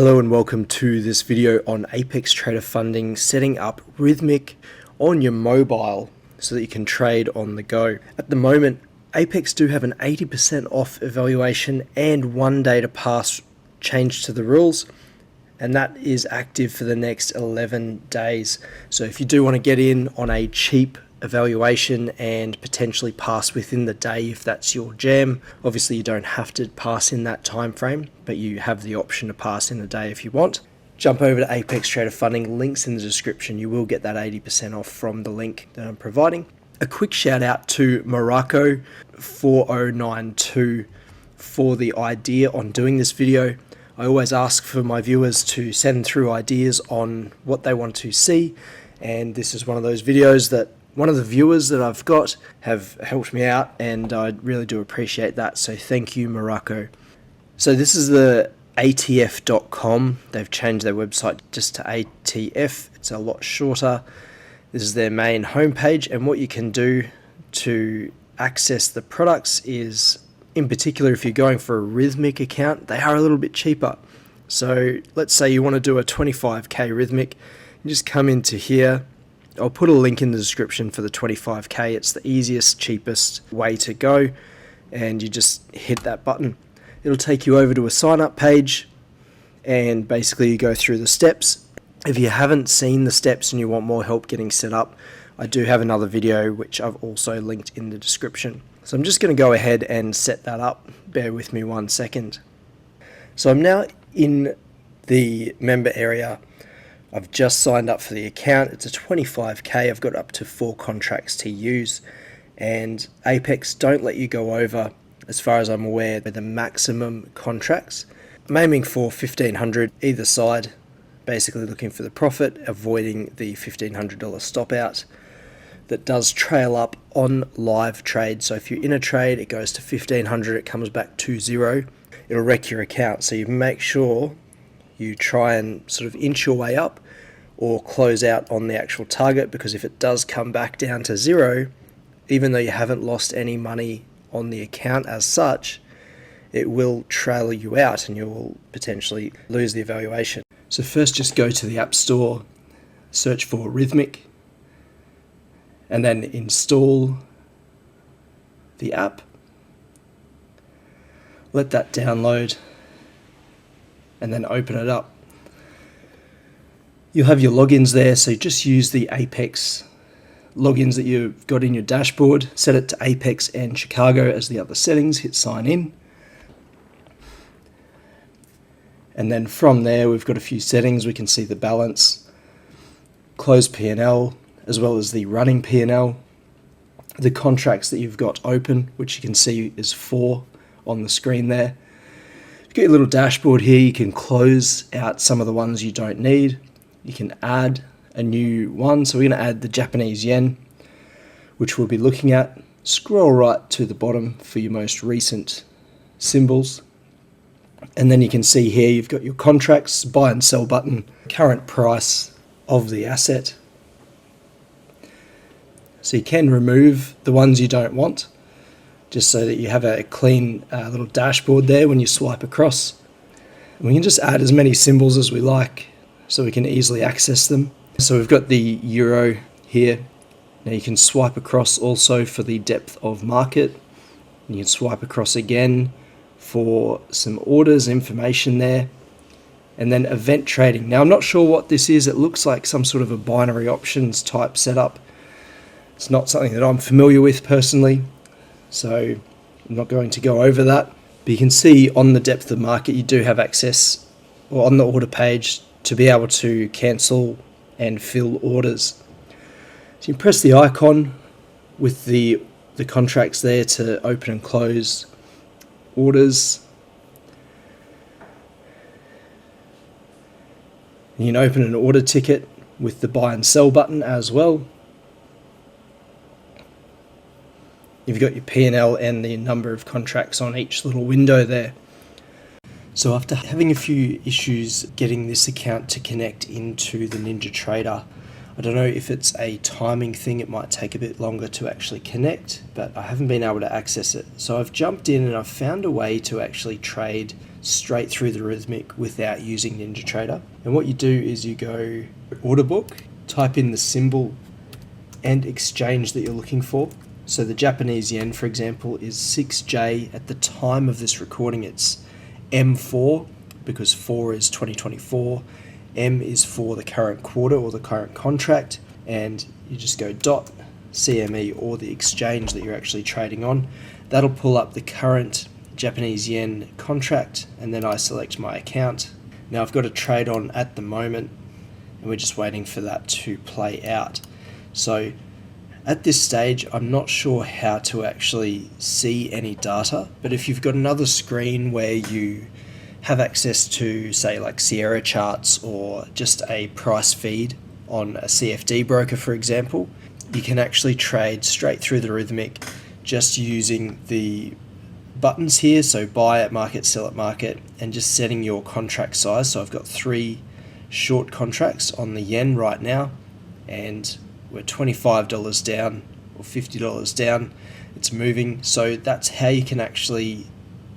Hello and welcome to this video on Apex Trader Funding, setting up Rithmic on your mobile so that you can trade on the go. At the moment, Apex do have an 80% off evaluation and 1 day to pass change to the rules, and that is active for the next 11 days. So if you do want to get in on a cheap evaluation and potentially pass within the day if that's your jam, obviously you don't have to pass in that time frame, but you have the option to pass in a day if you want. Jump over to Apex Trader Funding, links in the description. You will get that 80% off from the link that I'm providing. A quick shout out to Morocco 4092 for the idea on doing this video. I always ask for my viewers to send through ideas on what they want to see, and this is one of those videos that one of the viewers that I've got have helped me out, and I really do appreciate that, so thank you, Morocco. So this is the ATF.com. They've changed their website just to ATF. It's a lot shorter. This is their main homepage, and what you can do to access the products is, in particular, if you're going for a Rithmic account, they are a little bit cheaper. So let's say you want to do a 25k Rithmic, you just come into here. I'll put a link in the description for the 25k. It's the easiest, cheapest way to go, and you just hit that button. It'll take you over to a sign up page, and basically you go through the steps. If you haven't seen the steps and you want more help getting set up, I do have another video which I've also linked in the description. So I'm just going to go ahead and set that up. Bear with me 1 second. So I'm now in the member area. I've just signed up for the account. It's a 25k. I've got up to 4 contracts to use, and Apex don't let you go over, as far as I'm aware, the maximum contracts. I'm aiming for 1500 either side, basically looking for the profit, avoiding the $1,500 stop out. That does trail up on live trade. So if you're in a trade, it goes to 1500, it comes back to 0. It'll wreck your account. So you make sure you try and sort of inch your way up or close out on the actual target, because if it does come back down to 0, even though you haven't lost any money on the account as such, it will trail you out and you will potentially lose the evaluation. So first, just go to the App Store, search for Rithmic, and then install the app. Let that download, and then open it up. You'll have your logins there, so just use the Apex logins that you've got in your dashboard. Set it to Apex and Chicago as the other settings. Hit sign in. And then from there, we've got a few settings. We can see the balance, close P&L, as well as the running P&L, the contracts that you've got open, which you can see is 4 on the screen there. You've got your little dashboard here. You can close out some of the ones you don't need. You can add a new one. So we're going to add the Japanese yen, which we'll be looking at. Scroll right to the bottom for your most recent symbols. And then you can see here you've got your contracts, buy and sell button, current price of the asset. So you can remove the ones you don't want, just so that you have a clean little dashboard there when you swipe across. And we can just add as many symbols as we like so we can easily access them. So we've got the euro here. Now you can swipe across also for the depth of market. And you can swipe across again for some orders, information there. And then event trading. Now I'm not sure what this is. It looks like some sort of a binary options type setup. It's not something that I'm familiar with personally, so I'm not going to go over that. But you can see on the depth of market you do have access, or on the order page, to be able to cancel and fill orders. So you press the icon with the contracts there to open and close orders. You can open an order ticket with the buy and sell button as well. You've got your P&L and the number of contracts on each little window there. So after having a few issues getting this account to connect into the NinjaTrader, I don't know if it's a timing thing, it might take a bit longer to actually connect, but I haven't been able to access it. So I've jumped in and I've found a way to actually trade straight through the Rithmic without using NinjaTrader. And what you do is you go order book, type in the symbol and exchange that you're looking for. So the Japanese yen, for example, is 6J. At the time of this recording, it's M4, because 4 is 2024. M is for the current quarter or the current contract, and you just go dot CME or the exchange that you're actually trading on. That'll pull up the current Japanese yen contract, and then I select my account. Now I've got a trade on at the moment, and we're just waiting for that to play out. So at this stage, I'm not sure how to actually see any data, but if you've got another screen where you have access to, say, like Sierra charts or just a price feed on a CFD broker, for example, you can actually trade straight through the Rithmic just using the buttons here, so buy at market, sell at market, and just setting your contract size. So I've got 3 short contracts on the yen right now, and we're $25 down or $50 down. It's moving. So that's how you can actually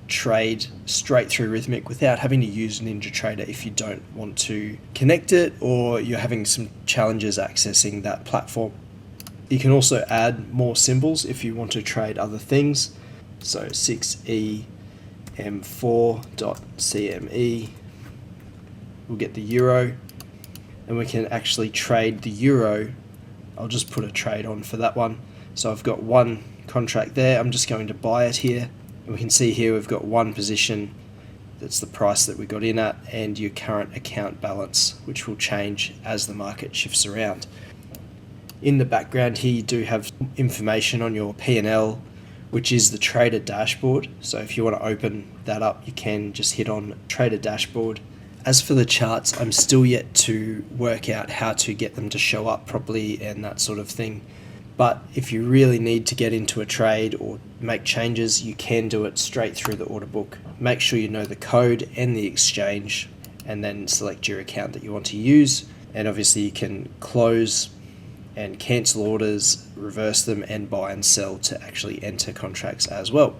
trade straight through Rithmic without having to use NinjaTrader if you don't want to connect it or you're having some challenges accessing that platform. You can also add more symbols if you want to trade other things. So 6EM4.CME, we'll get the euro, and we can actually trade the euro. I'll just put a trade on for that one. So I've got one contract there. I'm just going to buy it here. And we can see here we've got one position. That's the price that we got in at, and your current account balance, which will change as the market shifts around. In the background here, you do have information on your P&L, which is the trader dashboard. So if you want to open that up, you can just hit on trader dashboard. As for the charts, I'm still yet to work out how to get them to show up properly and that sort of thing. But if you really need to get into a trade or make changes, you can do it straight through the order book. Make sure you know the code and the exchange, and then select your account that you want to use. And obviously you can close and cancel orders, reverse them, and buy and sell to actually enter contracts as well.